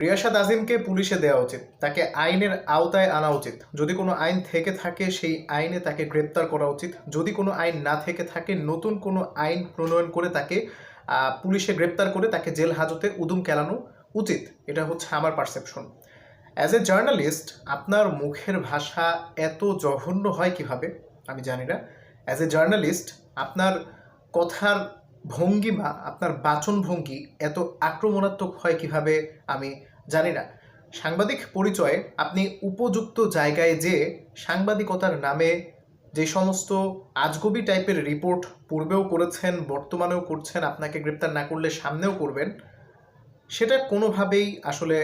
রিয়াসাত আজিমকে পুলিশে দেওয়া উচিত, তাকে আইনের আওতায় আনা উচিত। যদি কোনো আইন থেকে থাকে সেই আইনে তাকে গ্রেপ্তার করা উচিত। যদি কোনো আইন না থেকে থাকে নতুন কোনো আইন প্রণয়ন করে তাকে পুলিশে গ্রেপ্তার করে তাকে জেল হাজতে উদুম কেলানো উচিত। এটা হচ্ছে আমার পারসেপশন। অ্যাজ এ জার্নালিস্ট আপনার মুখের ভাষা এত জঘন্য হয় কিভাবে আমি জানি না। অ্যাজ এ জার্নালিস্ট আপনার কথার ভঙ্গিমা, আপনার বাচন ভঙ্গি এত আক্রমণাত্মক হয় কিভাবে আমি জানি না। সাংবাদিক পরিচয়ে আপনি উপযুক্ত জায়গায় যে সাংবাদিকতার নামে যে সমস্ত আজগবি টাইপের রিপোর্ট পূর্বেও করেছেন, বর্তমানেও করছেন, আপনাকে গ্রেপ্তার না করলে সামনেও করবেন, সেটা কোনোভাবেই আসলে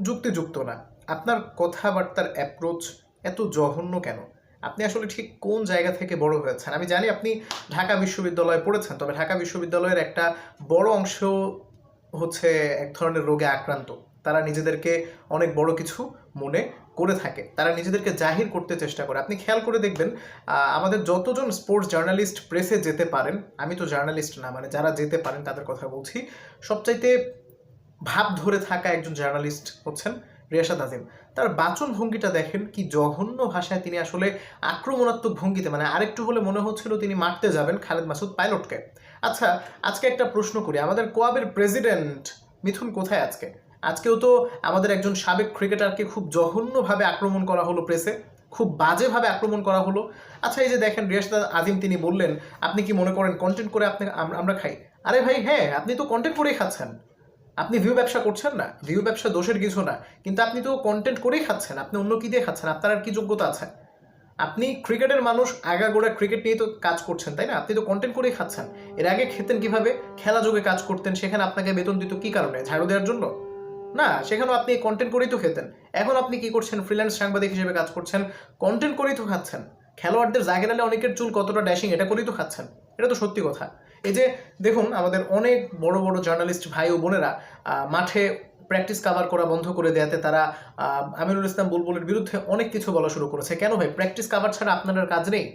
যুক্তিযুক্ত না। আপনার কথাবার্তার অ্যাপ্রোচ এত জঘন্য কেন? আপনি আসলে ঠিক কোন জায়গা থেকে বড় হয়েছেন? আমি জানি আপনি ঢাকা বিশ্ববিদ্যালয়ে পড়েছেন, তবে ঢাকা বিশ্ববিদ্যালয়ের একটা বড় অংশ হচ্ছে এক ধরনের রোগে আক্রান্ত। তারা নিজেদেরকে অনেক বড় কিছু মনে করে থাকে, তারা নিজেদেরকে জাহির করতে চেষ্টা করে। আপনি খেয়াল করে দেখবেন আমাদের যতজন স্পোর্টস জার্নালিস্ট প্রেসে যেতে পারেন, আমি তো জার্নালিস্ট না, মানে যারা যেতে পারেন তাদের কথা বলছি, সবচাইতে ভাব ধরে থাকা একজন জার্নালিস্ট হচ্ছেন রিয়াসাত আজিম। তার বাচন ভঙ্গিটা দেখেন, কি জঘন্য ভাষায় তিনি আসলে আক্রমণাত্মক ভঙ্গিতে, মানে আরেকটু হলে মনে হচ্ছিল তিনি মারতে যাবেন খালেদ মাসুদ পাইলটকে। আচ্ছা, আজকে একটা প্রশ্ন করি, আমাদের কোয়াবের প্রেসিডেন্ট মিথুন কোথায় আজকে? আজকেও তো আমাদের একজন সাবেক ক্রিকেটারকে খুব জঘন্যভাবে আক্রমণ করা হলো প্রেসে, খুব বাজেভাবে আক্রমণ করা হলো। আচ্ছা, এই যে দেখেন রিয়াসাত আজিম তিনি বললেন, আপনি কি মনে করেন কন্টেন্ট করে আপনি আমরা খাই? আরে ভাই হ্যাঁ, আপনি তো কন্টেন্ট করেই খাচ্ছেন। আপনি ভিউ ব্যবসা করছেন না, ভিউ ব্যবসা দোষের কিছু না, কিন্তু আপনি তো কন্টেন্ট করেই খাচ্ছেন। আপনি অন্য কি দিয়ে খাচ্ছেন? আপনার আর কি যোগ্যতা আছে? আপনি ক্রিকেটের মানুষ, আগাগোড়া ক্রিকেট নিয়ে তো কাজ করছেন, তাই না? আপনি তো কন্টেন্ট করেই খাচ্ছেন। এর আগে খেতেন কিভাবে? খেলা যোগে কাজ করতেন, সেখানে আপনাকে বেতন দিত কি কারণে? ঝাড়ু দেওয়ার জন্য? না, সেখানেও আপনি কন্টেন্ট করেই তো খেতেন। এখন আপনি কি করছেন? ফ্রিল্যান্স সাংবাদিক হিসেবে কাজ করছেন, কন্টেন্ট করেই তো খাচ্ছেন। খেলোয়াড়দের জাগির আলী অনেকের চুল কতটা ড্যাশিং, এটা করেই তো খাচ্ছেন। এটা তো সত্যি কথা। এই যে দেখুন, আমাদের অনেক বড় বড় জার্নালিস্ট ভাই ও বোনেরা মাঠে প্র্যাকটিস কাভার করা বন্ধ করে দেয়াতে তারা আমিনুল ইসলাম বুলবুলের বিরুদ্ধে অনেক কিছু বলা শুরু করেছে। কেন ভাই? প্র্যাকটিস কাভার ছাড়া আপনার আর কাজ নেই?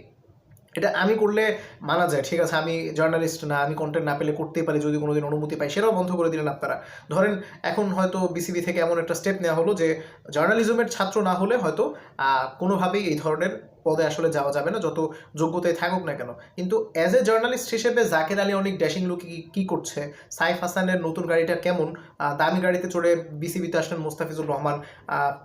এটা আমি করলে মানা যায়, ঠিক আছে, আমি জার্নালিস্ট না, আমি কন্টেন্ট না পেলে করতেই পারি যদি কোনোদিন অনুমতি পাই, সেটাও বন্ধ করে দিলেন আপনারা। ধরেন এখন হয়তো বিসিবি থেকে এমন একটা স্টেপ নেওয়া হলো যে জার্নালিজমের ছাত্র না হলে হয়তো কোনোভাবেই এই ধরনের পদে আসলে যাওয়া যাবে না, যত যোগ্যতায় থাকুক না কেন। কিন্তু অ্যাজ এ জার্নালিস্ট হিসেবে জাকের আলী অনেক ড্যাশিং লুকে কী করছে, সাইফ হাসানের নতুন গাড়িটা কেমন, দামি গাড়িতে চড়ে বিসিবিতে আসলেন মোস্তাফিজুর রহমান,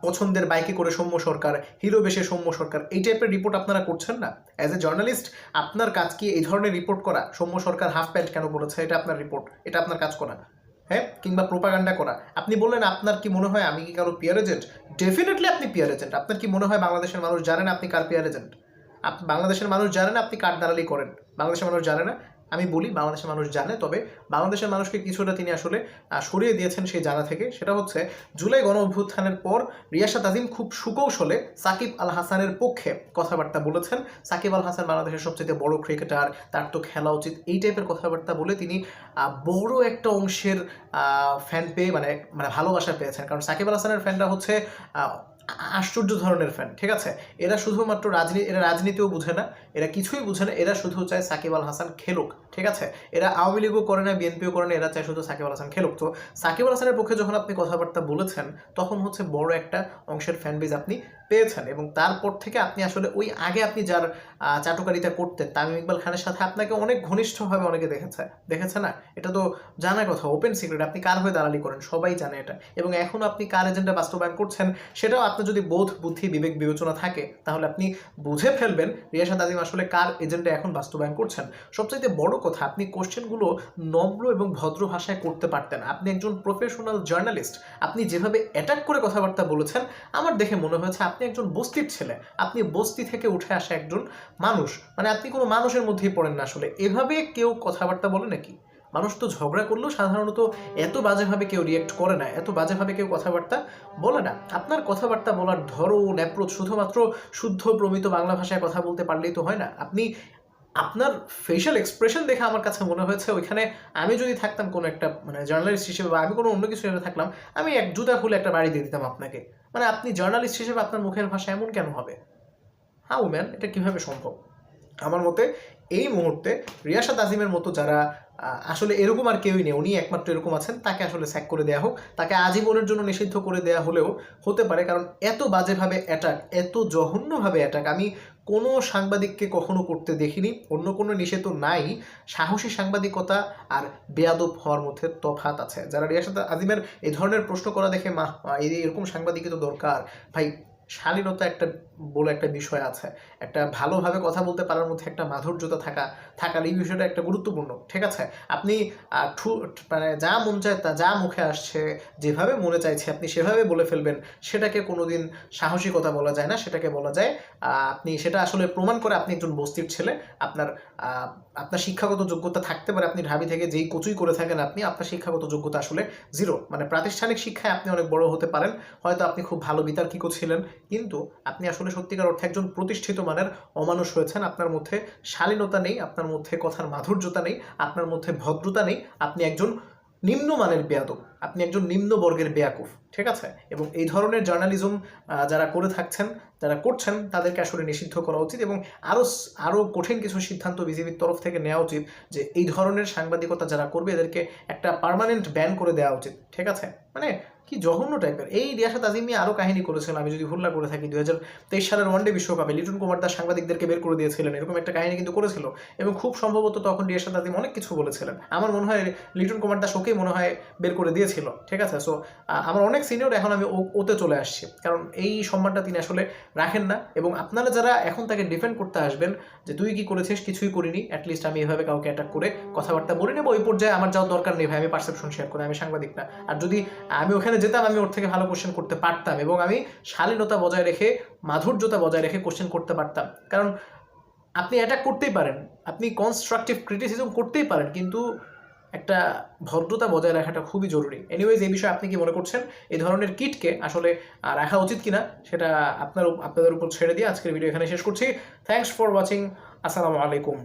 পছন্দের বাইকে করে সৌম্য সরকার, হিরো বেশে সৌম্য সরকার, এই টাইপের রিপোর্ট আপনারা করছেন না। অ্যাজ এ জার্নালিস্ট আপনার কাজ কি এই ধরনের রিপোর্ট করা? সৌম্য সরকার হাফ প্যান্ট কেন পড়েছে, এটা আপনার রিপোর্ট, এটা আপনার কাজ করা? হ্যাঁ, কিংবা প্রোপাগান্ডা করা? আপনি বললেন আপনার কি মনে হয় আমি কি কারো পিয়ার এজেন্ট? ডেফিনেটলি আপনি পিয়ার এজেন্ট। আপনার কি মনে হয় বাংলাদেশের মানুষ জানে না আপনি কার পিয়ার এজেন্ট? বাংলাদেশের মানুষ জানে না আপনি কার দালালি করেন? বাংলাদেশের মানুষ জানে না? আমি বলি বাংলাদেশের মানুষ জানে, তবে বাংলাদেশের মানুষকে কিছুটা তিনি আসলে সরিয়ে দিয়েছেন সেই জানা থেকে। সেটা হচ্ছে জুলাই গণ অভ্যুত্থানের পর রিয়াসাত আজিম খুব সুকৌশলে সাকিব আল হাসানের পক্ষে কথাবার্তা বলেছেন। সাকিব আল হাসান বাংলাদেশের সবচেয়ে বড় ক্রিকেটার, তার তো খেলা উচিত, এই টাইপের কথাবার্তা বলে তিনি বড় একটা অংশের ফ্যান পেয়ে, মানে মানে ভালোবাসা পেয়েছেন। কারণ সাকিব আল হাসানের ফ্যানরা হচ্ছে আশ্চর্য ধরনের ফ্যান, ঠিক আছে? এরা শুধুমাত্র এরা রাজনীতিও বুঝে না, এরা কিছুই বুঝে না, এরা শুধু চায় সাকিব আল হাসান খেলুক, ঠিক আছে? এরা আওয়ামী লীগও করে না, বিএনপিও করে না, এরা চায় শুধু সাকিব আল হাসান খেলুক। তো সাকিব আল হাসানের পক্ষে যখন আপনি কথাবার্তা বলেছেন, তখন হচ্ছে বড় একটা অংশের ফ্যান বেজ আপনি পেয়েছেন। এবং তারপর থেকে আপনি আসলে ওই আগে আপনি যার চাটুকারিতা করতেন তামিম ইকবাল খানের সাথে আপনাকে অনেক ঘনিষ্ঠভাবে অনেকে দেখেছে না? এটা তো জানা কথা, ওপেন সিক্রেট। আপনি কার হয়ে দালালি করেন সবাই জানে এটা। এবং এখন আপনি কার এজেন্ডা বাস্তবায়ন করছেন সেটাও আপনার যদি বোধ বুদ্ধি বিবেক বিবেচনা থাকে তাহলে আপনি বুঝে ফেলবেন রিয়াসাত আজিম আসলে কার এজেন্ডা এখন বাস্তবায়ন করছেন। সবচাইতে বড় কথা, আপনি কোশ্চেনগুলো নম্র এবং ভদ্র ভাষায় করতে পারতেন। আপনি একজন প্রফেশনাল জার্নালিস্ট, আপনি যেভাবে অ্যাটাক করে কথাবার্তা বলেছেন আমার দেখে মনে হয়েছে আপনি একজন বস্তির ছেলে, আপনি বস্তি থেকে উঠে আসা একজন মানুষ, মানে আপনি কোনো মানুষের মধ্যেই পড়েন না। আসলে এভাবে কেউ কথাবার্তা বলে নাকি? মানুষ তো ঝগড়া করলেও সাধারণত এত বাজেভাবে কেউ রিয়েক্ট করে না, এত বাজেভাবে কেউ কথাবার্তা বলে না। আপনার কথাবার্তা বলার ধরন, অ্যাপ্রোচ শুধুমাত্র শুদ্ধ প্রমিত বাংলা ভাষায় কথা বলতে পারলেই তো হয় না। আপনি আপনার ফেশিয়াল এক্সপ্রেশন দেখে আমার কাছে মনে হয়েছে ওইখানে আমি যদি থাকতাম কোনো একটা মানে জার্নালিস্ট হিসেবে, বা আমি কোনো অন্য কিছু হিসেবে থাকলাম, আমি এক জুতা খুলে একটা বাড়ি দিয়ে দিতাম আপনাকে। মানে আপনি জার্নালিস্ট হিসেবে আপনার মুখের ভাষা এমন কেন হবে? হাউ ম্যান, এটা কিভাবে সম্ভব? আমার মতে এই মুহূর্তে রিয়াসাত আজিমের মতো যারা আসলে এরকম আর কেউই নেই, উনি একমাত্র এরকম আছেন, তাকে আসলে স্যাক করে দেওয়া হোক, তাকে আজীবনের জন্য নিষিদ্ধ করে দেওয়া হলেও হতে পারে। কারণ এত বাজেভাবে অ্যাটাক, এত জঘন্যভাবে অ্যাটাক আমি কোনো সাংবাদিককে কখনো করতে দেখিনি। অন্য কোনো নিষেধ তো নাই, সাহসী সাংবাদিকতা আর বেয়াদব হওয়ার মধ্যে তফাৎ আছে। যারা রিয়াসাত আজিমের এই ধরনের প্রশ্ন করা দেখে এরকম সাংবাদিকই তো দরকার ভাই। শালীনতা একটা বলে একটা বিষয় আছে, একটা ভালোভাবে কথা বলতে পারার মধ্যে একটা মাধুর্যতা থাকার এই বিষয়টা একটা গুরুত্বপূর্ণ, ঠিক আছে? আপনি মানে যা মন চায় তা, যা মুখে আসছে, যেভাবে মনে চাইছে আপনি সেভাবে বলে ফেলবেন, সেটাকে কোনোদিন সাহসিকতা বলা যায় না। সেটাকে বলা যায় আপনি, সেটা আসলে প্রমাণ করে আপনি একজন বস্তির ছেলে। আপনার আপনার শিক্ষাগত যোগ্যতা থাকতে পারে, আপনি ঢাবি থেকে যেই কচুই করে থাকেন আপনি, আপনার শিক্ষাগত যোগ্যতা আসলে জিরো। মানে প্রাতিষ্ঠানিক শিক্ষায় আপনি অনেক বড় হতে পারেন, হয়তো আপনি খুব ভালো বিতার্কিকও ছিলেন, কিন্তু আপনি আসলে সত্যিকার অর্থে একজন প্রতিষ্ঠিত মানের অমানুষ হয়েছেন। আপনার মধ্যে শালীনতা নেই, আপনার মধ্যে কথার মাধুর্যতা নেই, আপনার মধ্যে ভদ্রতা নেই। আপনি একজন নিম্নমানের বেয়াদব, আপনি একজন নিম্ন বর্গের বেয়াকুফ, ঠিক আছে? এবং এই ধরনের জার্নালিজম যারা করে থাকছেন, যারা করছেন, তাদেরকে আসলে নিষিদ্ধ করা উচিত এবং আরও কঠিন কিছু সিদ্ধান্ত বিজেপির তরফ থেকে নেওয়া উচিত, যে এই ধরনের সাংবাদিকতা যারা করবে এদেরকে একটা পার্মানেন্ট ব্যান করে দেওয়া উচিত, ঠিক আছে? মানে কি জঘন্য টাইপের। এই রিয়াসাত আজিম নিয়ে আরও কাহিনী করেছিল, আমি যদি ভুল না করে থাকি 2023 সালের ওয়ানডে বিশ্বকাপে লিটন কুমার দাস সাংবাদিকদেরকে বের করে দিয়েছিলেন, এরকম একটা কাহিনী কিন্তু করেছিল। এবং খুব সম্ভবত তখন রিয়াসাত আজিম অনেক কিছু বলেছিলেন। আমার মনে হয় লিটন কুমার দাস ওকেই মনে হয় বের করে দিয়েছিল, ঠিক আছে? সো আমার অনেক সিনিয়র, এখন আমি ওতে চলে আসছি, কারণ এই সম্মানটা তিনি আসলে রাখেন না। এবং আপনারা যারা এখন তাকে ডিফেন্ড করতে আসবেন যে তুই কি করেছিস, কিছুই করিনি, অ্যাটলিস্ট আমি এভাবে কাউকে অ্যাটাক করে কথাবার্তা বলি নেবো, ওই পর্যায়ে আমার যাওয়ার দরকার নেই ভাই, আমি পারসেপশন শেয়ার করি, আমি সাংবাদিক না। আর যদি আমি ওখানে যেতাম, আমি ওর থেকে ভালো কোশ্চেন করতে পারতাম এবং আমি শালীনতা বজায় রেখে, মাধুর্যতা বজায় রেখে কোশ্চেন করতে পারতাম। কারণ আপনি অ্যাটাক করতেই পারেন, আপনি কনস্ট্রাকটিভ ক্রিটিসিজম করতেই পারেন, কিন্তু একটা ভদ্রতা বজায় রাখাটা খুবই জরুরি। এনিওয়েজ, এই বিষয়ে আপনি কি মনে করছেন? এই ধরনের কিটকে আসলে রাখা উচিত কিনা সেটা আপনাদের উপর ছেড়ে দিয়ে আজকের ভিডিও এখানে শেষ করছি। Thanks for watching. আসসালামু আলাইকুম।